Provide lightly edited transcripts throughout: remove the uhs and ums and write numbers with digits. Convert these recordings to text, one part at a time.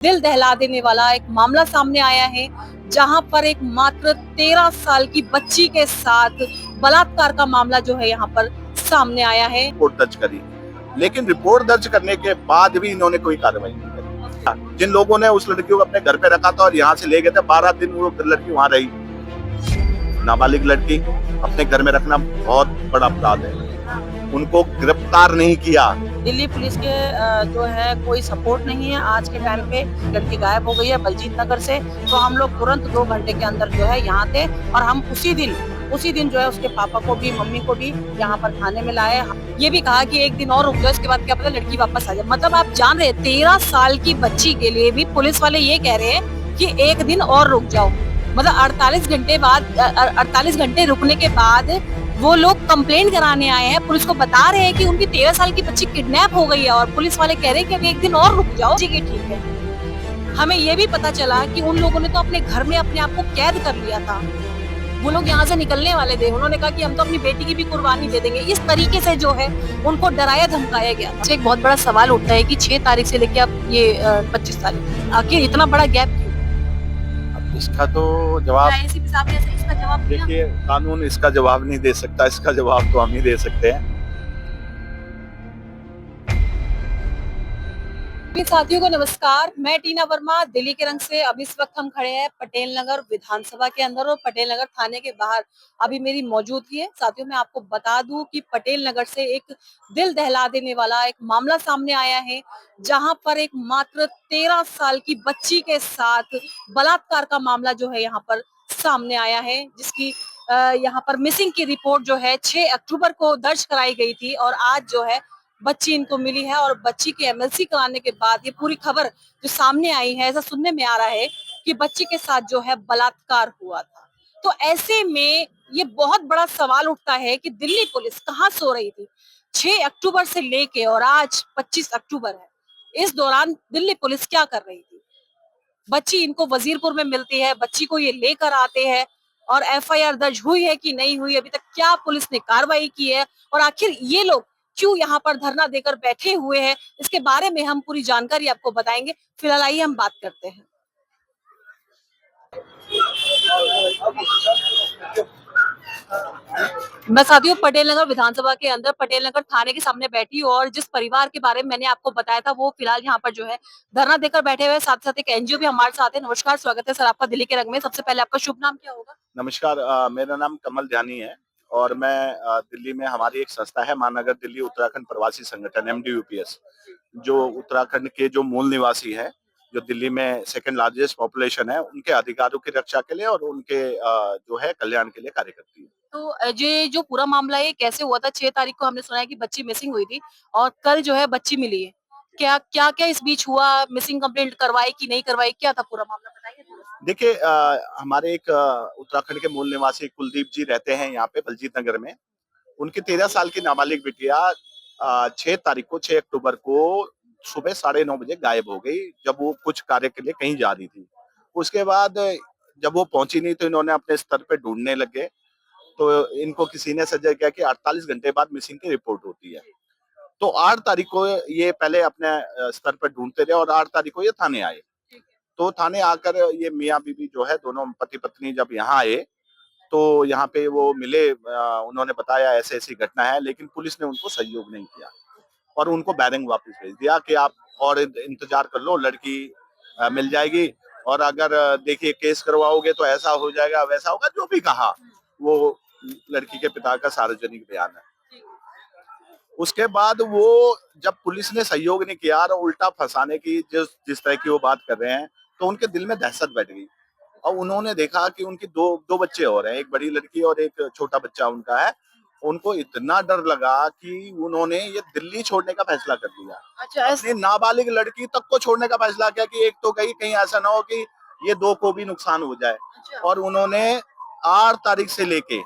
दिल दहला देने वाला एक मामला सामने आया है, जहां पर एक मात्र 13 साल की बच्ची के साथ बलात्कार का मामला जो है यहाँ पर सामने आया है। रिपोर्ट दर्ज करी, लेकिन रिपोर्ट दर्ज करने के बाद भी इन्होंने कोई कार्रवाई नहीं करी। जिन लोगों ने उस लड़की को अपने घर पे रखा था और यहाँ से ले गए थे, 12 दिन वो लड़की वहां रही। नाबालिग लड़की अपने घर में रखना बहुत बड़ा अपराध है। उनको गिरफ्तार नहीं किया। दिल्ली पुलिस के जो है कोई सपोर्ट नहीं है। आज के टाइम पे लड़की गायब हो गई है बलजीत नगर से, तो हम लोग तुरंत 2 घंटे के अंदर जो है यहाँ थे और हम उसी दिन जो है उसके पापा को भी मम्मी को भी यहाँ पर थाने में लाए। ये भी कहा कि एक दिन और रुक जाओ, इसके बाद क्या पता लड़की वापस आ जाए। मतलब आप जान रहे 13 साल की बच्ची के लिए भी पुलिस वाले ये कह रहे हैं कि एक दिन और रुक जाओ। मतलब 48 घंटे रुकने के बाद वो लोग कंप्लेंट कराने आए हैं, पुलिस को बता रहे हैं कि उनकी 13 साल की बच्ची किडनैप हो गई है और पुलिस वाले कह रहे हैं कि अभी एक दिन और रुक जाओ। जी की ठीक है। हमें ये भी पता चला कि उन लोगों ने तो अपने घर में अपने आप को कैद कर लिया था। वो लोग यहाँ से निकलने वाले थे, उन्होंने कहा कि हम तो अपनी बेटी की भी कुर्बानी दे देंगे। इस तरीके से जो है उनको डराया धमकाया गया था। एक बहुत बड़ा सवाल उठता है कि 6 तारीख से लेके अब ये 25 तारीख, आखिर इतना बड़ा गैप क्यों? इसका तो जवाब एसीपी साहब ने इसका जवाब दिया? देखिए, कानून इसका जवाब नहीं दे सकता, इसका जवाब तो हम ही दे सकते हैं। साथियों को नमस्कार, मैं टीना वर्मा दिल्ली के रंग से। अब इस वक्त हम खड़े हैं पटेल नगर विधानसभा के अंदर और पटेल नगर थाने के बाहर अभी मेरी मौजूदगी है। साथियों मैं आपको बता दूं कि पटेल नगर से एक दिल दहला देने वाला एक मामला सामने आया है, जहां पर एक मात्र 13 साल की बच्ची के साथ बलात्कार का मामला जो है यहाँ पर सामने आया है, जिसकी यहाँ पर मिसिंग की रिपोर्ट जो है 6 अक्टूबर को दर्ज कराई गई थी और आज जो है बच्ची इनको मिली है। और बच्ची की एमएलसी कराने के बाद ये पूरी खबर जो सामने आई है, ऐसा सुनने में आ रहा है कि बच्ची के साथ जो है बलात्कार हुआ था। तो ऐसे में ये बहुत बड़ा सवाल उठता है कि दिल्ली पुलिस कहाँ सो रही थी। 6 अक्टूबर से लेके और आज 25 अक्टूबर है, इस दौरान दिल्ली पुलिस क्या कर रही थी? बच्ची इनको वजीरपुर में मिलती है, बच्ची को ये लेकर आते हैं और एफआईआर दर्ज हुई है कि नहीं हुई, अभी तक क्या पुलिस ने कार्रवाई की है और आखिर ये लोग क्यों यहाँ पर धरना देकर बैठे हुए हैं, इसके बारे में हम पूरी जानकारी आपको बताएंगे। फिलहाल आइए हम बात करते हैं। मैं साथियों पटेल नगर विधानसभा के अंदर पटेल नगर थाने के सामने बैठी हूँ और जिस परिवार के बारे में मैंने आपको बताया था वो फिलहाल यहाँ पर जो है धरना देकर बैठे हुए, साथ साथ एक एनजीओ भी हमारे साथ है। नमस्कार, स्वागत है सर आपका दिल्ली के रंग में। सबसे पहले आपका शुभ नाम क्या होगा? नमस्कार, मेरा नाम कमल ध्यानी है और मैं दिल्ली में हमारी एक संस्था है महानगर दिल्ली उत्तराखंड प्रवासी संगठन MDUPS, जो उत्तराखंड के जो मूल निवासी है, जो दिल्ली में सेकंड लार्जेस्ट पॉपुलेशन है, उनके अधिकारों की रक्षा के लिए और उनके जो है कल्याण के लिए कार्य करती है। तो ये जो पूरा मामला है कैसे हुआ था? 6 तारीख को हमने सुना है कि बच्ची मिसिंग हुई थी और कल जो है बच्ची मिली है। क्या क्या क्या इस बीच हुआ? मिसिंग कंप्लेंट करवाई कि नहीं करवाई, क्या था पूरा मामला बताइए थोड़ा सा। देखिए, हमारे एक उत्तराखंड के मूल निवासी कुलदीप जी रहते हैं यहाँ पे बलजीत नगर में। उनकी 13 साल की नाबालिग बिटिया 6 तारीख को 6 अक्टूबर को सुबह 9:30 बजे गायब हो गई, जब वो कुछ कार्य के लिए कहीं जा रही थी। उसके बाद जब वो पहुंची नहीं तो इन्होंने अपने स्तर पे ढूंढने लगे, तो इनको किसी ने सजेस्ट किया कि 48 घंटे बाद मिसिंग की रिपोर्ट होती है। तो 8 तारीख को ये पहले अपने स्तर पर ढूंढते रहे और 8 तारीख को ये थाने आए। तो थाने आकर ये मियाँ बीवी जो है दोनों पति पत्नी जब यहाँ आए, तो यहाँ पे वो मिले, उन्होंने बताया ऐसे ऐसी घटना है, लेकिन पुलिस ने उनको सहयोग नहीं किया और उनको बैरंग वापस भेज दिया कि आप और इंतजार कर लो, लड़की मिल जाएगी और अगर देखिए केस करवाओगे तो ऐसा हो जाएगा वैसा होगा, जो भी कहा वो लड़की के पिता का सार्वजनिक बयान है। उसके बाद वो जब पुलिस ने सहयोग नहीं किया और उल्टा फंसाने की जिस जिस तरह की वो बात कर रहे हैं, तो उनके दिल में दहशत बैठ गई और उन्होंने देखा कि उनकी दो दो बच्चे और हैं, एक बड़ी लड़की और एक छोटा बच्चा उनका है। उनको इतना डर लगा कि उन्होंने ये दिल्ली छोड़ने का फैसला कर लिया। अच्छा, अपनी नाबालिग लड़की तक को छोड़ने का फैसला किया कि एक तो गई, कहीं ऐसा ना हो कि ये दो को भी नुकसान हो जाए। और उन्होंने 8 तारीख से लेके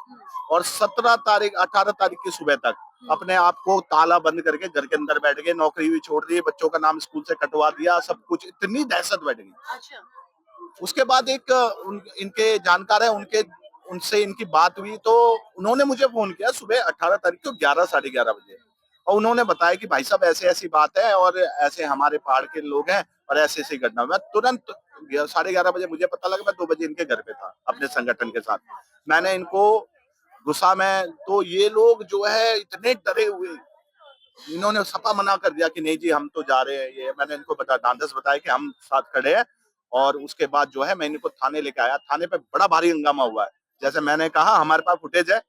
और 17 तारीख 18 तारीख की सुबह तक अपने आप को ताला बंद करके घर के अंदर बैठ गए, नौकरी भी छोड़ दी, बच्चों का नाम स्कूल से कटवा दिया, सब कुछ। इतनी दहशत बैठ गई। अच्छा। उसके बाद एक इनके जानकार है, उनके उनसे इनकी बात हुई, तो उन्होंने मुझे फोन किया सुबह 18 तारीख को 11 साढ़े 11 बजे और उन्होंने बताया कि भाई साहब ऐसे ऐसी बात है और ऐसे हमारे पहाड़ के लोग हैं, और ऐसी ऐसी घटना। मैं तुरंत 11:30 बजे मुझे पता लगा, मैं 2 बजे इनके घर पे था अपने संगठन के साथ। मैंने इनको गुस्सा में, तो ये लोग जो है इतने डरे हुए, इन्होंने सपा मना कर दिया कि नहीं जी हम तो जा रहे हैं। ये मैंने इनको ढांढस बताया कि हम साथ खड़े हैं, और उसके बाद जो है मैं इनको थाने लेके आया। थाने पे बड़ा भारी हंगामा हुआ है। जैसे मैंने कहा हमारे पास फुटेज है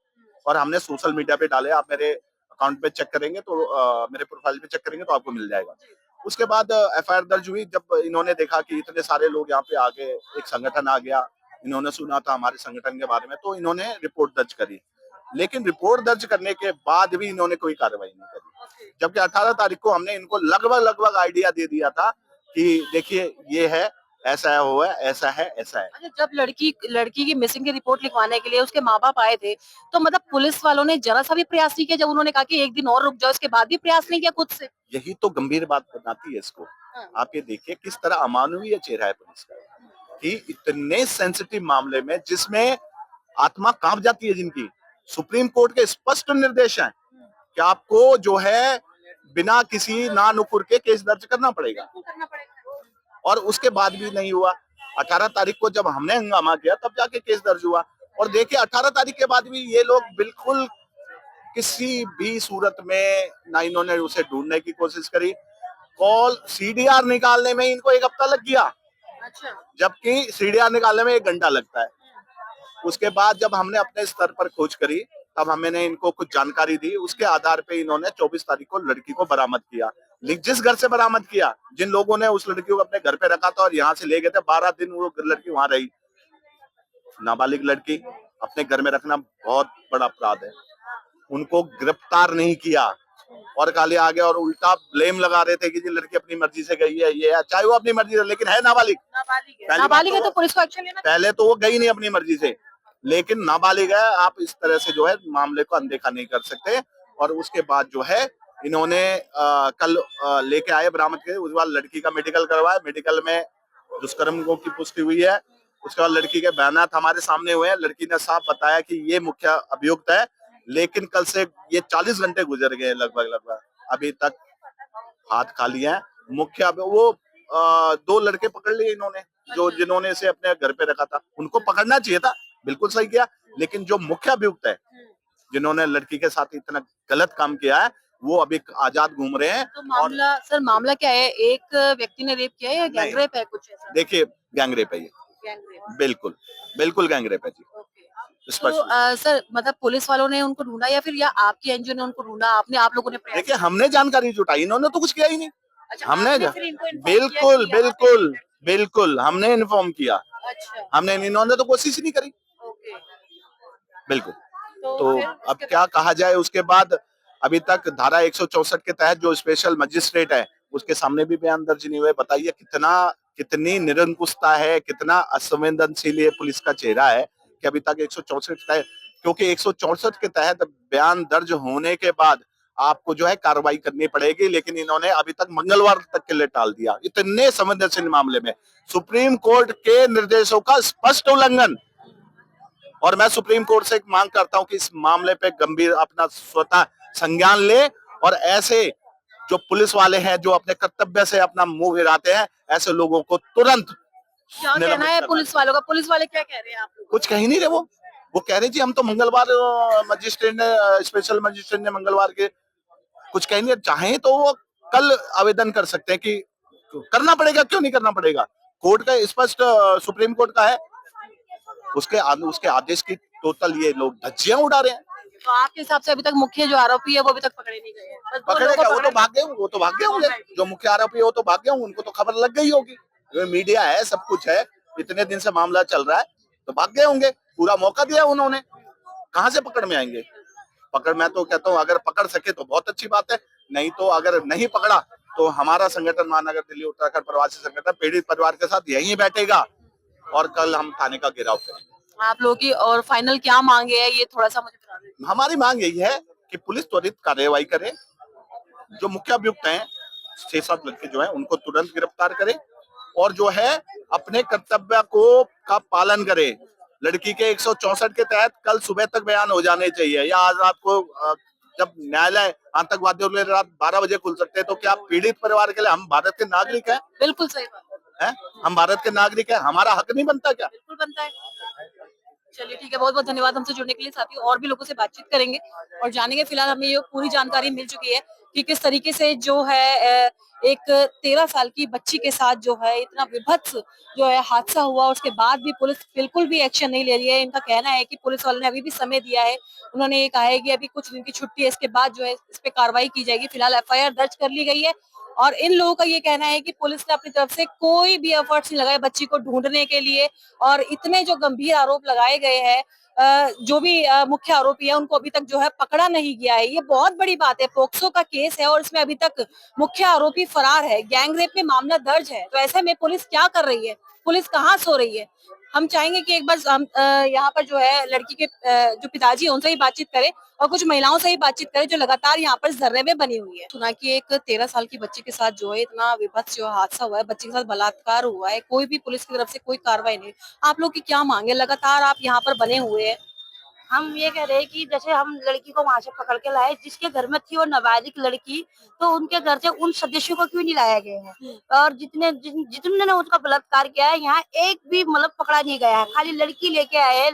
और हमने सोशल मीडिया पे डाले, आप मेरे अकाउंट पे चेक करेंगे तो मेरे प्रोफाइल पे चेक करेंगे तो आपको मिल जाएगा। उसके बाद एफआईआर दर्ज हुई। जब इन्होंने देखा कि इतने सारे लोग यहाँ पे आ गए, एक संगठन आ गया, इन्होंने सुना था हमारे संगठन के बारे में, तो इन्होंने रिपोर्ट दर्ज करी। लेकिन रिपोर्ट दर्ज करने के बाद भी इन्होंने कोई कार्रवाई नहीं करी, जबकि 18 तारीख को हमने इनको लगभग लगभग आइडिया दे दिया था कि देखिए ये है, ऐसा है, हुआ है, ऐसा है, ऐसा है। अच्छा, जब लड़की की मिसिंग की रिपोर्ट लिखवाने के लिए उसके माँ बाप आए थे, तो मतलब पुलिस वालों ने जरा सा भी प्रयास नहीं किया? जब उन्होंने कहा कि एक दिन और रुक जाओ, उसके बाद भी प्रयास नहीं किया खुद से? यही तो गंभीर बात बनाती है इसको। हाँ। आप ये देखिए किस तरह अमानवीय चेहरा है पुलिस का, कि इतने सेंसिटिव मामले में जिसमें आत्मा कांप जाती है जिनकी, सुप्रीम कोर्ट के स्पष्ट निर्देश हैं कि आपको जो है बिना किसी ना नुकुर के केस दर्ज करना पड़ेगा, और उसके बाद भी नहीं हुआ। 18 तारीख को जब हमने हंगामा किया तब जाके केस दर्ज हुआ। और देखिए 18 तारीख के बाद भी ये लोग बिल्कुल किसी भी सूरत में ना इन्होंने उसे ढूंढने की कोशिश करी। कॉल सीडीआर निकालने में इनको 1 हफ्ता लग गया, अच्छा। जबकि सीडीआर निकालने में 1 घंटा लगता है। उसके बाद जब हमने अपने स्तर पर खोज करी, तब हमने इनको कुछ जानकारी दी, उसके आधार पे इन्होंने 24 तारीख को लड़की को बरामद किया। जिस घर से बरामद किया, जिन लोगों ने उस लड़की को अपने घर पे रखा था और यहाँ से ले गए थे, 12 दिन वो लड़की वहां रही। नाबालिग लड़की अपने घर में रखना बहुत बड़ा अपराध है। उनको गिरफ्तार नहीं किया और खाली आ गया और उल्टा ब्लेम लगा रहे थे कि जी लड़की अपनी मर्जी से गई है, ये है, चाहे वो अपनी मर्जी से, लेकिन है नाबालिग। नाबालिग है तो पुलिस को एक्शन लेना। पहले तो वो गई नहीं अपनी मर्जी से, लेकिन नाबालिग है, आप इस तरह से जो है मामले को अनदेखा नहीं कर सकते। और उसके बाद जो है इन्होंने कल लेके आए बरामद के, उसके बाद लड़की का मेडिकल करवाया, मेडिकल में दुष्कर्म की पुष्टि हुई है। उसके बाद लड़की के बयानात हमारे सामने हुए हैं। लड़की ने साफ बताया कि ये मुख्य अभियुक्त है, लेकिन कल से ये 40 घंटे गुजर गए लगभग लगभग, अभी तक हाथ खाली है। मुख्य वो 2 लड़के पकड़ लिए इन्होंने, जो जिन्होंने इसे अपने घर पे रखा था, उनको पकड़ना चाहिए था, बिल्कुल सही किया। लेकिन जो मुख्य अभियुक्त है, जिन्होंने लड़की के साथ इतना गलत काम किया है, वो अभी आजाद घूम रहे हैं। तो मामला सर, मामला क्या है? एक व्यक्ति ने रेप किया है या गैंग रेप है कुछ ऐसा? देखिए गैंगरेप है ये, गैंग रेप। बिल्कुल बिल्कुल गैंगरेप है जी। तो सर मतलब पुलिस वालों ने उनको ढूंढा या फिर या आपकी एनजीओ ने उनको ढूंढा? आप लोगों ने प्रयास? देखिए हमने जानकारी जुटाई, इन्होंने तो कुछ किया ही नहीं। अच्छा, हमने आपने फिर इनको इन्फॉर्म किया बिल्कुल कि यहाँ पे बिल्कुल बिल्कुल हमने इन्फॉर्म किया, अच्छा, हमने, इन्होंने तो कोशिश ही नहीं करी। ओके। बिल्कुल। तो तो फिर अब उसके क्या कहा जाए, उसके बाद अभी तक धारा 164 के तहत जो स्पेशल मजिस्ट्रेट है उसके सामने भी बयान दर्ज नहीं हुए। बताइए कितनी निरंकुशता है, कितना असंवेदनशील ये पुलिस का चेहरा है कि अभी तक 164 तहत, क्योंकि 164 के तहत बयान दर्ज होने के बाद आपको जो है कार्रवाई करनी पड़ेगी, लेकिन इन्होंने अभी तक मंगलवार तक के लिए टाल दिया। इतने संवेदनशील मामले में सुप्रीम कोर्ट के निर्देशों का स्पष्ट उल्लंघन। और मैं सुप्रीम कोर्ट से एक मांग करता हूं कि इस मामले पे गंभीर अपना स्वतः संज्ञान ले, और ऐसे जो पुलिस वाले हैं जो अपने कर्तव्य से अपना मुंह हिलाते हैं, ऐसे लोगों को तुरंत क्या कहना निलंबित है करना पुलिस वालों का? पुलिस वाले क्या कह रहे हैं आप लोग? कुछ कह ही नहीं रहे। वो कह रहे जी हम तो मंगलवार, मजिस्ट्रेट ने, स्पेशल मजिस्ट्रेट ने मंगलवार के कुछ कह नहीं रहे। चाहे तो वो कल आवेदन कर सकते हैं कि करना पड़ेगा, क्यों नहीं करना पड़ेगा, कोर्ट का स्पष्ट, सुप्रीम कोर्ट का है, उसके आदेश की टोटल ये लोग धज्जियां उड़ा रहे हैं। तो आपके हिसाब से अभी तक मुख्य जो आरोपी है वो अभी तक पकड़े नहीं गए हैं? बस दो पकड़े लोगों क्या, को वो तो भाग गए होंगे। जो मुख्य आरोपी है वो तो भाग गए होंगे, उनको तो खबर लग गई होगी, मीडिया है, सब कुछ है, इतने दिन से मामला चल रहा है, तो भाग गए होंगे। पूरा मौका दिया उन्होंने, कहां से पकड़ में आएंगे। मैं तो कहता हूँ अगर पकड़ सके तो बहुत अच्छी बात है, नहीं तो अगर नहीं पकड़ा तो हमारा संगठन महानगर दिल्ली उत्तराखंड प्रवासी संगठन पीड़ित परिवार के साथ यहीं बैठेगा और कल हम थाने का घेराव करेंगे। आप लोगों की और फाइनल क्या मांगे है, ये थोड़ा सा मुझे बता दीजिए। हमारी मांग यही है कि पुलिस त्वरित कार्यवाही करे, जो मुख्य अभियुक्त हैं 6-7 लड़के जो हैं उनको तुरंत गिरफ्तार करे, और जो है अपने कर्तव्य को का पालन करे। लड़की के 164 के तहत कल सुबह तक बयान हो जाने चाहिए, या आज रात को जब न्यायालय आतंकवादियों के लिए रात 12 बजे खुल सकते हैं, तो क्या पीड़ित परिवार के लिए हम भारत के नागरिक हैं? बिल्कुल सही बात हैं? हम भारत के नागरिक हैं, हमारा हक नहीं बनता क्या? बिल्कुल बनता है। चलिए ठीक है, बहुत-बहुत धन्यवाद हमसे जुड़ने के लिए। साथियों और भी लोगों से बातचीत करेंगे और जानेंगे। फिलहाल हमें ये पूरी जानकारी मिल चुकी है कि किस तरीके से जो है एक 13 साल की बच्ची के साथ जो है इतना विभत्स जो है हादसा हुआ, उसके बाद भी पुलिस बिल्कुल भी एक्शन नहीं ले रही है। इनका कहना है कि पुलिस वालों ने अभी भी समय दिया है। उन्होंने ये कहा है कि अभी कुछ दिन की छुट्टी है, इसके बाद जो है इस पे कार्रवाई की जाएगी। फिलहाल एफआईआर दर्ज कर ली गई है और इन लोगों का ये कहना है कि पुलिस ने अपनी तरफ से कोई भी एफर्ट्स नहीं लगाए बच्ची को ढूंढने के लिए और इतने जो गंभीर आरोप लगाए गए हैं, जो भी मुख्य आरोपी है उनको अभी तक जो है पकड़ा नहीं गया है। ये बहुत बड़ी बात है। पोक्सो का केस है और इसमें अभी तक मुख्य आरोपी फरार है। गैंग रेप में मामला दर्ज है, तो ऐसे में पुलिस क्या कर रही है? पुलिस कहाँ सो रही है? हम चाहेंगे कि एक बार हम यहाँ पर जो है लड़की के जो पिताजी है उनसे ही बातचीत करें और कुछ महिलाओं से ही बातचीत करें जो लगातार यहाँ पर इस धरने में बनी हुई है। सुना कि एक 13 साल की बच्ची के साथ जो है इतना विभत्स जो हादसा हुआ है, बच्ची के साथ बलात्कार हुआ है, कोई भी पुलिस की तरफ से कोई कार्रवाई नहीं। आप लोग की क्या मांग है? लगातार आप यहाँ पर बने हुए हैं। हम ये कह रहे हैं कि जैसे हम लड़की को वहां से पकड़ के लाए, जिसके घर में थी वो नाबालिग लड़की, तो उनके घर से उन सदस्यों को क्यों नहीं लाया गया है? और जितने ने उसका बलात्कार किया है, यहाँ एक भी मतलब पकड़ा नहीं गया है। खाली लड़की लेके आए हैं।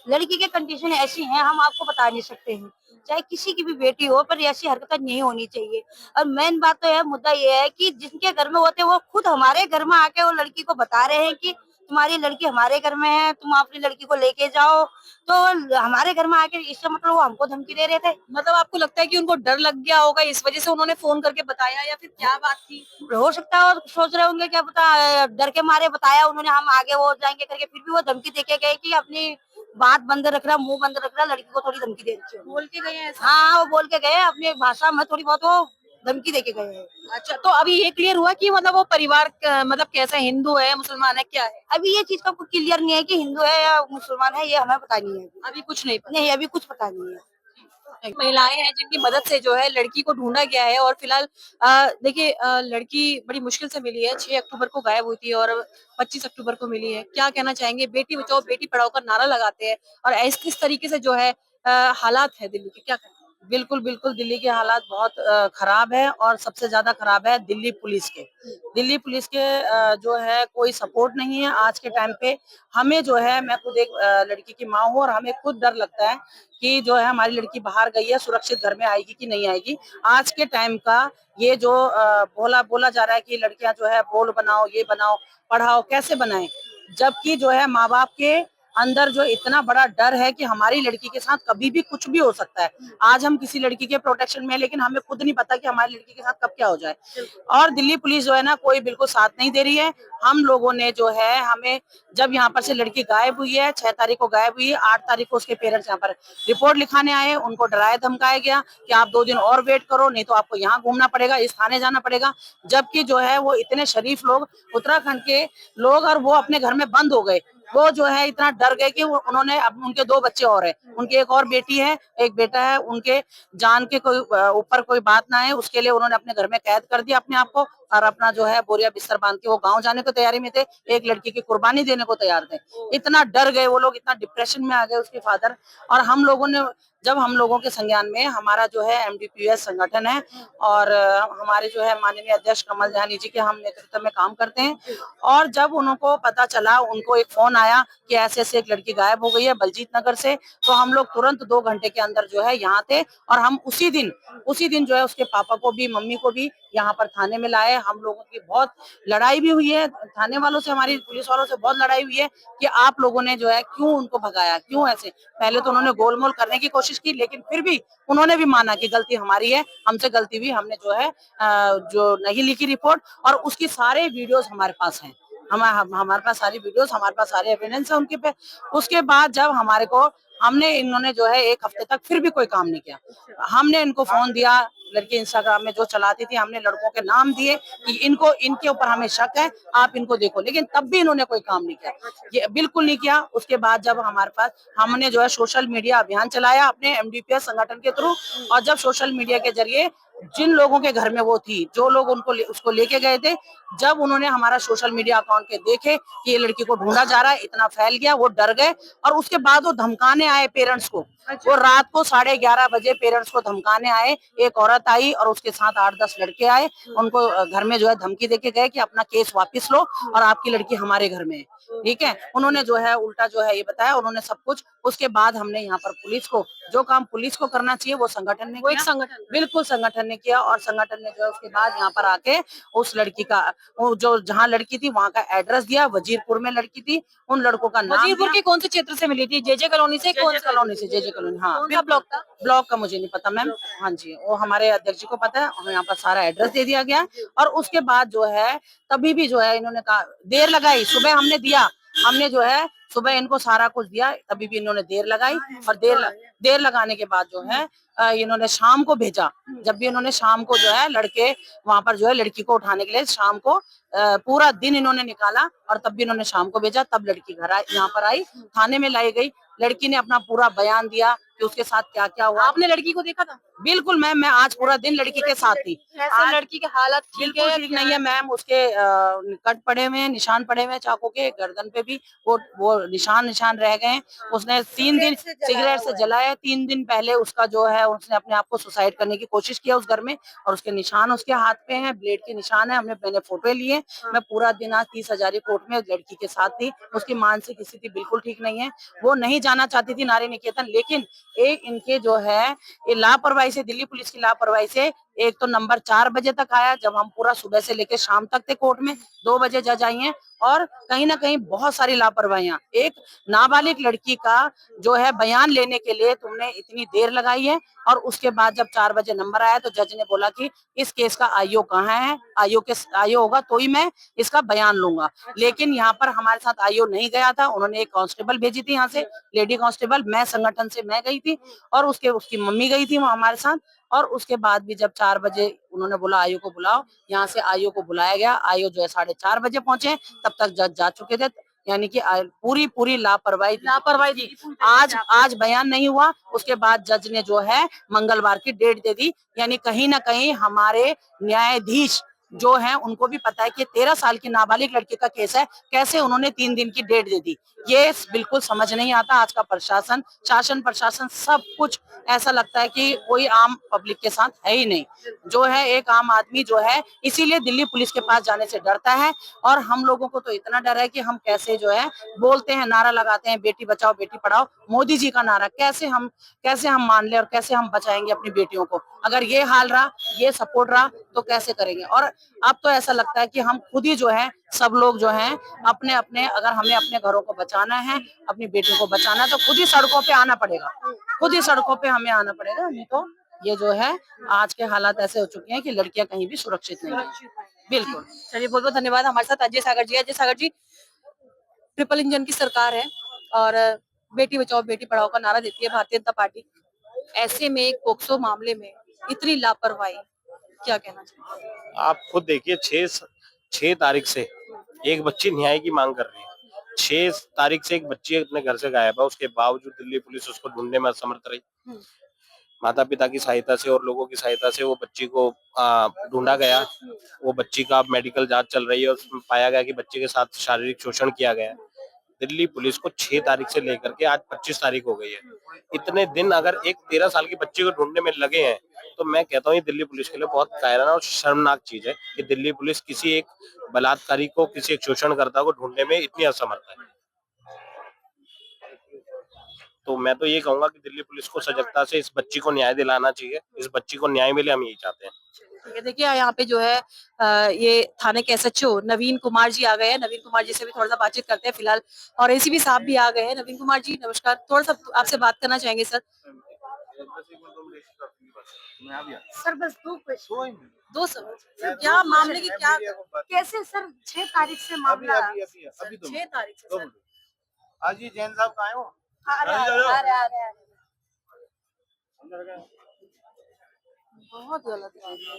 लड़की के कंडीशन ऐसी हैं, हम आपको बता नहीं सकते हैं। चाहे किसी की भी बेटी हो, पर ऐसी हरकत नहीं होनी चाहिए। और मेन बात तो है, मुद्दा ये है कि जिनके घर में होते वो खुद हमारे घर में आके वो लड़की को बता रहे हैं कि तुम्हारी लड़की हमारे घर में है, तुम अपनी लड़की को लेके जाओ। तो हमारे घर में आके इससे मतलब वो हमको धमकी दे रहे थे। मतलब आपको लगता है कि उनको डर लग गया होगा, इस वजह से उन्होंने फोन करके बताया या फिर क्या बात थी? हो सकता है और सोच रहे होंगे क्या पता, डर के मारे बताया उन्होंने, हम आगे वो जाएंगे करके। फिर भी वो धमकी देके गए कि अपनी बात बंद रख रहा, मुंह बंद रख रहा, लड़की को थोड़ी धमकी दे रखी है। बोल के गए हैं ऐसा? हाँ, वो बोल के गए अपनी भाषा में, थोड़ी बहुत वो धमकी देके गए हैं। अच्छा, तो अभी ये क्लियर हुआ कि मतलब वो परिवार मतलब कैसा, हिंदू है, मुसलमान है, क्या है? अभी ये चीज का कुछ क्लियर नहीं है कि हिंदू है या मुसलमान है, ये हमें पता नहीं है। अभी कुछ नहीं नहीं, अभी कुछ पता नहीं है। महिलाएं हैं जिनकी मदद से जो है लड़की को ढूंढा गया है और फिलहाल देखिए लड़की बड़ी मुश्किल से मिली है। 6 अक्टूबर को गायब हुई थी और 25 अक्टूबर को मिली है। क्या कहना चाहेंगे? बेटी बचाओ बेटी पढ़ाओ का नारा लगाते हैं और इस तरीके से जो है हालात है दिल्ली के, क्या कहना? बिल्कुल, बिल्कुल दिल्ली के हालात बहुत खराब है और सबसे ज़्यादा खराब है दिल्ली पुलिस के। दिल्ली पुलिस के जो है कोई सपोर्ट नहीं है आज के टाइम पे। हमें जो है, मैं खुद एक लड़की की माँ हूँ और हमें खुद डर लगता है कि जो है हमारी लड़की बाहर गई है, सुरक्षित घर में आएगी कि नहीं आएगी। आज के टाइम का ये जो बोला जा रहा है कि लड़कियां जो है बोल बनाओ, ये बनाओ, पढ़ाओ, कैसे बनाएं? जबकि जो है माँ-बाप के अंदर जो इतना बड़ा डर है कि हमारी लड़की के साथ कभी भी कुछ भी हो सकता है। आज हम किसी लड़की के प्रोटेक्शन में है, लेकिन हमें खुद नहीं पता कि हमारी लड़की के साथ कब क्या हो जाए। और दिल्ली पुलिस जो है ना, कोई बिल्कुल साथ नहीं दे रही है। हम लोगों ने जो है, हमें जब यहाँ पर से लड़की गायब हुई है, 6 तारीख को गायब हुई है, 8 तारीख को उसके पेरेंट्स यहाँ पर रिपोर्ट लिखाने आए। उनको डराया धमकाया गया कि आप 2 दिन और वेट करो, नहीं तो आपको यहाँ घूमना पड़ेगा, इस थाने जाना पड़ेगा। जबकि जो है वो इतने शरीफ लोग, उत्तराखंड के लोग, और वो अपने घर में बंद हो गए। वो जो है इतना डर गए कि उन्होंने, अब उनके 2 बच्चे और हैं, उनकी एक और बेटी है, एक बेटा है। उनके जान के कोई ऊपर कोई बात ना है, उसके लिए उन्होंने अपने घर में कैद कर दिया अपने आप को और अपना जो है बोरिया बिस्तर बांध के वो गांव जाने को तैयारी में थे। एक लड़की की कुर्बानी देने को तैयार थे। इतना डर गए वो लोग, इतना डिप्रेशन में आ गए उसके फादर। और हम लोगों ने, जब हम लोगों के संज्ञान में, हमारा जो है एमडीपीएस संगठन है और हमारे जो है माननीय अध्यक्ष कमल जानी जी के हम नेतृत्व में काम करते हैं। और जब उनको पता चला, उनको एक फोन आया कि ऐसे ऐसे एक लड़की गायब हो गई है बलजीत नगर से, तो हम लोग तुरंत 2 घंटे के अंदर जो है यहाँ थे और हम उसी दिन जो है उसके पापा को भी, मम्मी को भी यहाँ पर थाने में लाए। हम लोगों की बहुत लड़ाई भी हुई है थाने वालों से, हमारी पुलिस वालों से बहुत लड़ाई हुई है कि आप लोगों ने जो है क्यों उनको भगाया, क्यों ऐसे। पहले तो उन्होंने गोलमोल करने की कोशिश की, लेकिन फिर भी उन्होंने भी माना कि गलती हमारी है, हमसे गलती हुई, हमने जो है जो नहीं लिखी रिपोर्ट, और उसकी सारे वीडियोस हमारे पास हैं। हमारे पास सारी वीडियोस, हमारे पास सारे एविडेंस है उनके पे। उसके बाद जब हमारे को, इन्होंने जो है 1 हफ्ते तक फिर भी कोई काम नहीं किया। हमने इनको फोन दिया, लड़की इंस्टाग्राम में जो चलाती थी, हमने लड़कों के नाम दिए कि इनके ऊपर हमें शक है, आप इनको देखो, लेकिन तब भी इन्होंने कोई काम नहीं किया, ये बिल्कुल नहीं किया। उसके बाद जब हमारे पास, हमने जो है सोशल मीडिया अभियान चलाया अपने एमडीपीएस संगठन के थ्रू, और जब सोशल मीडिया के जरिए जिन लोगों के घर में वो थी, जो लोग उसको लेके गए थे, जब उन्होंने हमारा सोशल मीडिया अकाउंट के देखे कि ये लड़की को ढूंढा जा रहा है, इतना फैल गया, वो डर गए और उसके बाद वो धमकाने आए पेरेंट्स को। वो रात को 11:30 बजे पेरेंट्स को धमकाने आए। एक औरत आई और उसके साथ 8-10 लड़के आए, उनको घर में जो है धमकी देके गए कि अपना केस वापस लो और आपकी लड़की हमारे घर में है। ठीक है, उन्होंने जो है उल्टा जो है ये बताया, उन्होंने सब कुछ। उसके बाद हमने यहाँ पर पुलिस को, जो काम पुलिस को करना चाहिए वो संगठन ने वो एक किया, संगठन बिल्कुल संगठन ने किया। और संगठन ने जो है उसके बाद यहाँ पर आके उस लड़की का, वो जो जहाँ लड़की थी वहाँ का एड्रेस दिया, वजीरपुर में लड़की थी, उन लड़कों का नाम वजीरपुर दिया। के कौन से क्षेत्र से मिली थी? जेजे कॉलोनी से? कौन जेजे कॉलोनी से, जेजे कॉलोनी, हाँ कौन सा ब्लॉक था? ब्लॉक का मुझे नहीं पता मैम। हाँ जी, वो हमारे अध्यक्ष जी को पता है। और यहाँ पर सारा एड्रेस दे दिया गया। और उसके बाद जो है तभी भी जो है इन्होंने कहा, देर लगाई। सुबह हमने दिया, हमने जो है सुबह इनको सारा कुछ दिया, तभी भी इन्होंने देर लगाई। और देर लगाने के बाद जो है इन्होंने शाम को भेजा। जब भी इन्होंने शाम को जो है लड़के वहां पर जो है लड़की को उठाने के लिए शाम को पूरा दिन इन्होंने निकाला और तब भी इन्होंने शाम को भेजा। तब लड़की घर आई, यहाँ पर आई, थाने में लाई गई। लड़की ने अपना पूरा बयान दिया कि उसके साथ क्या क्या हुआ। आपने लड़की को देखा था? बिल्कुल मैम, मैं आज पूरा दिन लड़की के साथ थी। कैसे लड़की की हालत ठीक बिल्कुल है? ठीक नहीं है मैम, उसके कट पड़े हुए हैं, निशान पड़े हुए हैं चाकू के, गर्दन पे भी वो निशान रह गए हैं। उसने 3 दिन सिगरेट से जलाया। 3 दिन पहले उसका जो है उसने अपने आप को सुसाइड करने की कोशिश किया उस घर में। और उसके निशान उसके हाथ पे हैं, ब्लेड के निशान है। मैंने फोटो लिए। मैं पूरा दिन आज 30 हजारी कोर्ट में लड़की के साथ थी। उसकी मानसिक स्थिति बिल्कुल ठीक नहीं है, वो नहीं जाना चाहती थी नारी निकेतन। लेकिन एक इनके जो है ये लापरवाही से, दिल्ली पुलिस की लापरवाही से, एक तो नंबर 4 बजे तक आया, जब हम पूरा सुबह से लेकर शाम तक थे कोर्ट में। 2 बजे जज आई हैं। और कहीं ना कहीं बहुत सारी लापरवाहियां, एक नाबालिग लड़की का जो है बयान लेने के लिए तुमने इतनी देर लगाई है। और उसके बाद जब 4 बजे नंबर आया तो जज ने बोला कि इस केस का आईओ कहाँ है, आईओ होगा तो ही मैं इसका बयान लूंगा। लेकिन यहाँ पर हमारे साथ आईओ नहीं गया था, उन्होंने एक कांस्टेबल भेजी थी यहाँ से, लेडी कांस्टेबल। मैं संगठन से मैं गई थी और उसकी मम्मी गई थी वहाँ हमारे साथ। और उसके बाद भी जब 4 बजे उन्होंने बोला आईओ को बुलाओ, यहाँ से आईओ को बुलाया गया। आईओ जो है 4:30 बजे पहुंचे, तब तक जज जा चुके थे। यानी कि पूरी लापरवाही थी। आज बयान नहीं हुआ। उसके बाद जज ने जो है मंगलवार की डेट दे दी। यानी कहीं ना कहीं हमारे न्यायाधीश जो है उनको भी पता है कि 13 साल की नाबालिग लड़की का केस है, कैसे उन्होंने 3 दिन की डेट दे दी। ये बिल्कुल समझ नहीं आता। आज का प्रशासन, शासन प्रशासन सब कुछ ऐसा लगता है कि कोई आम पब्लिक के साथ है ही नहीं। जो है एक आम आदमी जो है इसीलिए दिल्ली पुलिस के पास जाने से डरता है। और हम लोगों को तो इतना डर है कि हम कैसे जो है बोलते हैं, नारा लगाते हैं, बेटी बचाओ बेटी पढ़ाओ, मोदी जी का नारा कैसे हम मान ले और कैसे हम बचाएंगे अपनी बेटियों को। अगर ये हाल रहा, ये सपोर्ट रहा तो कैसे करेंगे। और अब तो ऐसा लगता है कि हम खुद ही जो है सब लोग जो हैं अपने अपने, अगर हमें अपने घरों को बचाना है, अपनी बेटियों को बचाना है, तो खुद ही सड़कों पे आना पड़ेगा। खुद ही सड़कों पे हमें आना पड़ेगा। नहीं तो ये जो है आज के हालात ऐसे हो चुके हैं कि लड़कियां कहीं भी सुरक्षित नहीं है। बिल्कुल। चलिए, बहुत बहुत धन्यवाद। हमारे साथ अजय सागर जी है। अजय सागर जी, ट्रिपल इंजन की सरकार है और बेटी बचाओ बेटी पढ़ाओ का नारा देती है भारतीय जनता पार्टी। ऐसे में पोक्सो मामले में इतनी लापरवाही, क्या कहना चाहिए? आप खुद देखिए, 6 तारीख से एक बच्ची न्याय की मांग कर रही है। 6 तारीख से एक बच्ची अपने घर से गायब है, उसके बावजूद दिल्ली पुलिस उसको ढूंढने में असमर्थ रही। माता पिता की सहायता से और लोगों की सहायता से वो बच्ची को ढूंढा गया। वो बच्ची का मेडिकल जांच चल रही है, उसमें पाया गया कि बच्चे के साथ शारीरिक शोषण किया गया। दिल्ली पुलिस को 6 तारीख से लेकर के आज 25 तारीख हो गई है। इतने दिन अगर एक 13 साल की बच्ची को ढूंढने में लगे हैं, तो मैं कहता हूँ ये दिल्ली पुलिस के लिए बहुत कायराना और शर्मनाक चीज है कि दिल्ली पुलिस किसी एक बलात्कारी को, किसी एक शोषणकर्ता को ढूंढने में इतनी असमर्थ है। तो मैं तो ये कहूंगा कि दिल्ली पुलिस को सजगता से इस बच्ची को न्याय दिलाना चाहिए। इस बच्ची को न्याय मिले, हम यही चाहते हैं। ठीक है, देखिए यहाँ पे जो है ये थाने के एसएचओ नवीन कुमार जी आ गए हैं। नवीन कुमार जी से भी थोड़ा सा बातचीत करते हैं फिलहाल। और एसीपी साहब भी आ गए हैं। नवीन कुमार जी नमस्कार, थोड़ा सा आपसे बात करना चाहेंगे सर। सर बस 2 क्वेश्चन। 2 सवाल। क्या मामले की क्या कैसे सर 6 तारीख से मामला? सर, 6 तारीख से सर। आज ये जैन साहब कहाँ हो? आ रहे। बहुत गलत बात है।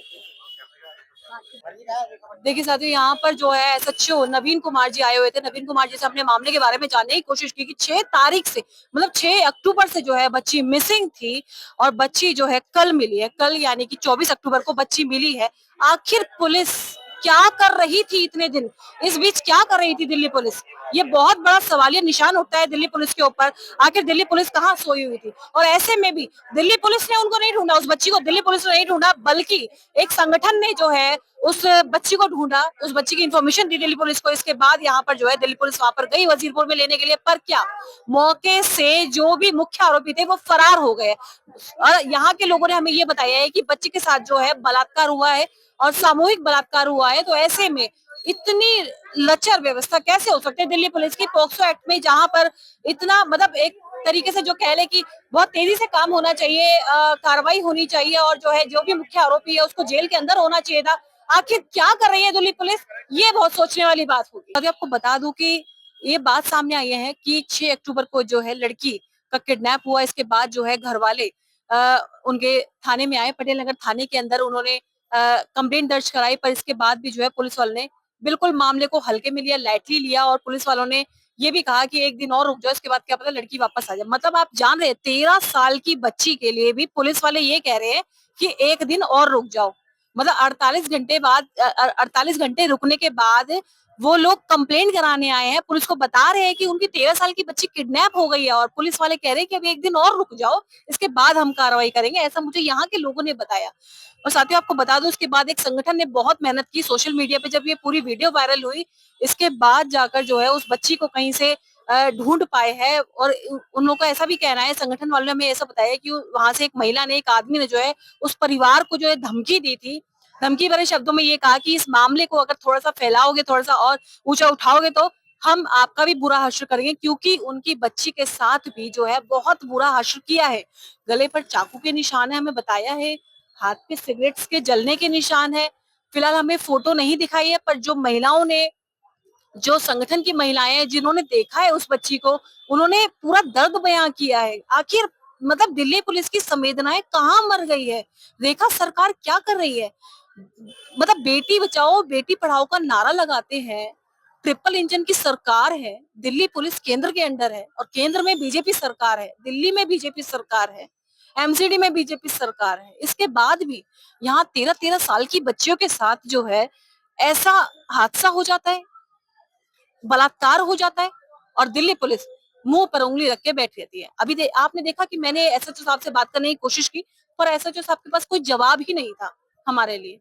देखिए साथियों, यहाँ पर जो है एसएचओ नवीन कुमार जी आए हुए थे। नवीन कुमार जी से अपने मामले के बारे में जानने की कोशिश की कि 6 तारीख से मतलब 6 अक्टूबर से जो है बच्ची मिसिंग थी और बच्ची जो है कल मिली है। कल यानी कि 24 अक्टूबर को बच्ची मिली है। आखिर पुलिस क्या कर रही थी इतने दिन? इस बीच क्या कर रही थी दिल्ली पुलिस? ये बहुत बड़ा सवालिया निशान उठता है दिल्ली पुलिस के ऊपर। आखिर दिल्ली पुलिस कहाँ सोई हुई थी? और ऐसे में भी दिल्ली पुलिस ने उनको नहीं ढूंढा, उस बच्ची को दिल्ली पुलिस ने नहीं ढूंढा, बल्कि एक संगठन ने जो है उस बच्ची को ढूंढा, उस बच्ची की इन्फॉर्मेशन दी दिल्ली पुलिस को। इसके बाद यहाँ पर जो है दिल्ली पुलिस वहां पर गई वजीरपुर में लेने के लिए, पर क्या मौके से जो भी मुख्य आरोपी थे वो फरार हो गए। और यहाँ के लोगों ने हमें ये बताया है कि बच्ची के साथ जो है बलात्कार हुआ है और सामूहिक बलात्कार हुआ है। तो ऐसे में इतनी लचर व्यवस्था कैसे हो सकती है दिल्ली पुलिस की पोक्सो एक्ट में, जहां पर इतना मतलब एक तरीके से जो कह ले कि बहुत तेजी से काम होना चाहिए, कार्रवाई होनी चाहिए और जो है जो भी मुख्य आरोपी है उसको जेल के अंदर होना चाहिए था। आखिर क्या कर रही है दिल्ली पुलिस? ये बहुत सोचने वाली बात होगी। अभी आपको बता दूं कि ये बात सामने आई है कि 6 अक्टूबर को जो है लड़की का किडनैप हुआ। इसके बाद जो है घर वाले उनके थाने में आए, पटेल नगर थाने के अंदर उन्होंने कंप्लेंट दर्ज कराई, पर इसके बाद भी जो है पुलिस वालों ने बिल्कुल मामले को हल्के में लिया, लाइटली लिया और पुलिस वालों ने ये भी कहा कि एक दिन और रुक जाओ, इसके बाद क्या पता लड़की वापस आ जाए। मतलब आप जान रहे हैं 13 साल की बच्ची के लिए भी पुलिस वाले ये कह रहे हैं कि एक दिन और रुक जाओ। मतलब 48 घंटे बाद 48 घंटे रुकने के बाद वो लोग कंप्लेंट कराने आए हैं, पुलिस को बता रहे हैं कि उनकी 13 साल की बच्ची किडनैप हो गई है और पुलिस वाले कह रहे हैं कि अभी एक दिन और रुक जाओ, इसके बाद हम कार्रवाई करेंगे। ऐसा मुझे यहाँ के लोगों ने बताया। और साथियों आपको बता दूं, इसके बाद एक संगठन ने बहुत मेहनत की सोशल मीडिया पे, जब ये पूरी वीडियो वायरल हुई इसके बाद जाकर जो है उस बच्ची को कहीं से ढूंढ पाए हैं। और उन लोगों का ऐसा भी कहना है, संगठन वालों ने हमें ऐसा बताया कि वहां से एक महिला ने, एक आदमी ने जो है उस परिवार को जो है धमकी दी थी। धमकी भरे शब्दों में ये कहा कि इस मामले को अगर थोड़ा सा फैलाओगे, थोड़ा सा और ऊंचा उठाओगे तो हम आपका भी बुरा हश्र करेंगे, क्योंकि उनकी बच्ची के साथ भी जो है बहुत बुरा हश्र किया है। गले पर चाकू के निशान है, हमें बताया है, हाथ पे सिगरेट्स के जलने के निशान है। फिलहाल हमें फोटो नहीं दिखाई है, पर जो महिलाओं ने, जो संगठन की महिलाएं हैं जिन्होंने देखा है उस बच्ची को, उन्होंने पूरा दर्द बयां किया है। आखिर मतलब दिल्ली पुलिस की संवेदनाएं कहाँ मर गई है? रेखा सरकार क्या कर रही है? मतलब बेटी बचाओ बेटी पढ़ाओ का नारा लगाते हैं, ट्रिपल इंजन की सरकार है, दिल्ली पुलिस केंद्र के अंडर है और केंद्र में बीजेपी सरकार है, दिल्ली में बीजेपी सरकार है, एमसीडी में बीजेपी सरकार है। इसके बाद भी यहाँ 13-13 साल की बच्चियों के साथ जो है ऐसा हादसा हो जाता है, बलात्कार हो जाता है और दिल्ली पुलिस मुंह पर उंगली रख के बैठ रहती है। अभी आपने देखा कि मैंने एसएचओ साहब से बात करने की कोशिश की, पर एसएचओ साहब के पास कोई जवाब ही नहीं था हमारे लिए।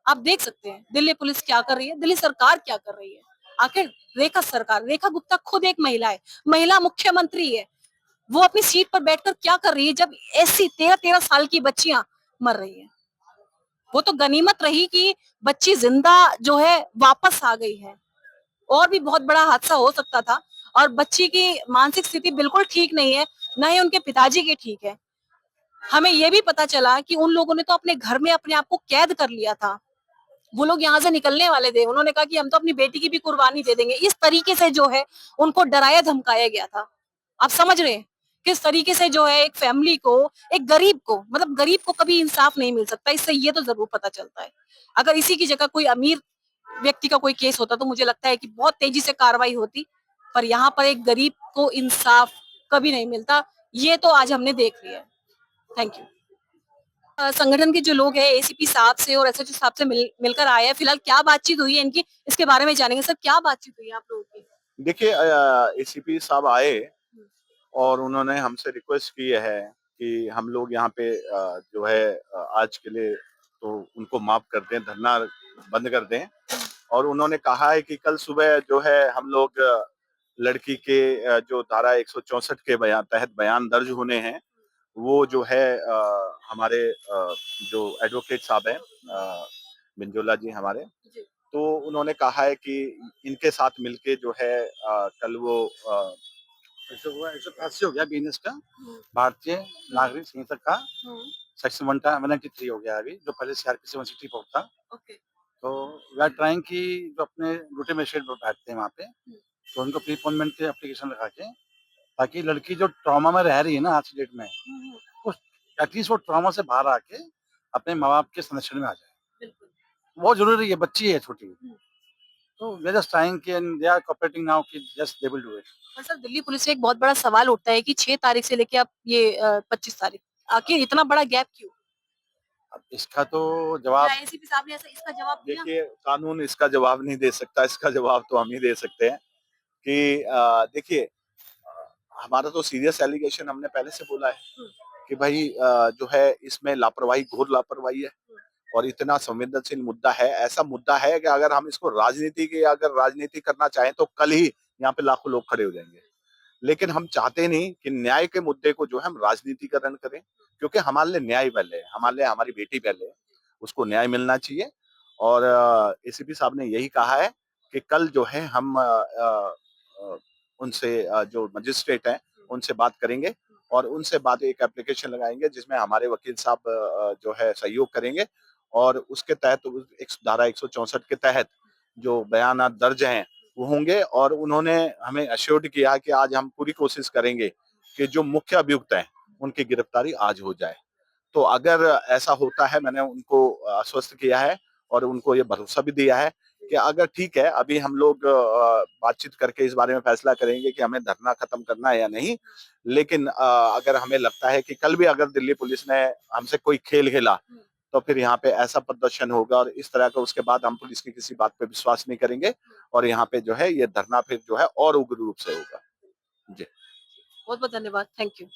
आप देख सकते हैं दिल्ली पुलिस क्या कर रही है, दिल्ली सरकार क्या कर रही है। आखिर रेखा सरकार, रेखा गुप्ता खुद एक महिला है, महिला मुख्यमंत्री है, वो अपनी सीट पर बैठकर क्या कर रही है जब ऐसी 13-13 साल की बच्चियां मर रही है? वो तो गनीमत रही कि बच्ची जिंदा जो है वापस आ गई है, और भी बहुत बड़ा हादसा हो सकता था। और बच्ची की मानसिक स्थिति बिल्कुल ठीक नहीं है, ना ही उनके पिताजी की ठीक है। हमें ये भी पता चला कि उन लोगों ने तो अपने घर में अपने आप को कैद कर लिया था। वो लोग यहाँ से निकलने वाले थे, उन्होंने कहा कि हम तो अपनी बेटी की भी कुर्बानी दे देंगे। इस तरीके से जो है उनको डराया धमकाया गया था। आप समझ रहे हैं किस तरीके से जो है एक फैमिली को, एक गरीब को, मतलब गरीब को कभी इंसाफ नहीं मिल सकता, इससे ये तो जरूर पता चलता है। अगर इसी की जगह कोई अमीर व्यक्ति का कोई केस होता तो मुझे लगता है कि बहुत तेजी से कार्रवाई होती, पर यहाँ पर एक गरीब को इंसाफ कभी नहीं मिलता। ये तो आज हमने देख लिया है। Thank you. संगठन के जो लोग हैं एसीपी साहब से और एसएचओ साहब से मिलकर आए हैं। फिलहाल क्या बातचीत हुई है इनकी, इसके बारे में जानेंगे। सर क्या बातचीत हुई है आप लोगों की? देखिए एसीपी साहब आए और उन्होंने हमसे रिक्वेस्ट की है कि हम लोग यहाँ पे जो है आज के लिए तो उनको माफ कर दें, धरना बंद कर दें। और उन्होंने कहा है कि कल सुबह जो है हम लोग लड़की के जो धारा 164 के तहत बयान दर्ज होने हैं, वो जो है हमारे जो एडवोकेट साहब हैं बिंजोला जी हमारे, तो उन्होंने कहा है कि इनके साथ मिलके जो है कल वो 183 हो गया बीएनएस का, भारतीय नागरिक संहिता का सेक्शन 193 हो गया अभी, जो पहले सीआरपीसी 164 था। ओके। तो वी आर ट्राइंग कि जो अपने ड्यूटी मजिस्ट्रेट बैठते हैं वहाँ पे, तो उनको प्रीपोनमेंट के एप्लीकेशन लगा के, ताकि लड़की जो ट्रॉमा में रह रही है ना आज की डेट में, उस एटलीस्ट वो ट्रॉमा से बाहर आके अपने माँ बाप के संरक्षण में आ जाए। बिल्कुल। बहुत जरूरी है, बच्ची है छोटी, तो वी आर जस्ट ट्राइंग कि and they are cooperating now कि just they will do it. पर सर दिल्ली पुलिस में एक बहुत बड़ा सवाल उठता है कि 6 तारीख से लेके अब ये 25 तारीख, आखिर इतना बड़ा गैप क्यों? अब इसका तो जवाब क्या एसीपी साहब ने ऐसा इसका जवाब दिया? देखिए, कानून इसका जवाब नहीं दे सकता, इसका जवाब तो हम ही दे सकते हैं कि देखिए, हमारा तो सीरियस एलिगेशन हमने पहले से बोला है कि भाई जो है इसमें लापरवाही, घोर लापरवाही है और इतना संवेदनशील मुद्दा है, ऐसा मुद्दा है कि अगर हम इसको अगर राजनीति करना चाहें तो कल ही यहाँ पे लाखों लोग खड़े हो जाएंगे। लेकिन हम चाहते नहीं कि न्याय के मुद्दे को जो है हम राजनीतिकरण करें, क्योंकि हमारे लिए न्याय पहले है, हमारे लिए हमारी बेटी पहले है, उसको न्याय मिलना चाहिए। और एसीपी साहब ने यही कहा है कि कल जो है हम अ, उनसे जो मजिस्ट्रेट हैं उनसे बात करेंगे और उनसे बात एक एप्लीकेशन लगाएंगे जिसमें हमारे वकील साहब जो है सहयोग करेंगे और उसके तहत एक धारा 164 के तहत जो बयान दर्ज हैं वो होंगे। और उन्होंने हमें अश्योर्ड किया कि आज हम पूरी कोशिश करेंगे कि जो मुख्य अभियुक्त हैं उनकी गिरफ्तारी आज हो जाए। तो अगर ऐसा होता है, मैंने उनको आश्वस्त किया है और उनको ये भरोसा भी दिया है कि अगर ठीक है, अभी हम लोग बातचीत करके इस बारे में फैसला करेंगे कि हमें धरना खत्म करना है या नहीं। लेकिन अगर हमें लगता है कि कल भी अगर दिल्ली पुलिस ने हमसे कोई खेल खेला तो फिर यहाँ पे ऐसा प्रदर्शन होगा और इस तरह का, उसके बाद हम पुलिस की किसी बात पे विश्वास नहीं करेंगे और यहाँ पे जो है ये धरना फिर जो है और उग्र रूप से होगा। जी। बहुत बहुत धन्यवाद, थैंक यू।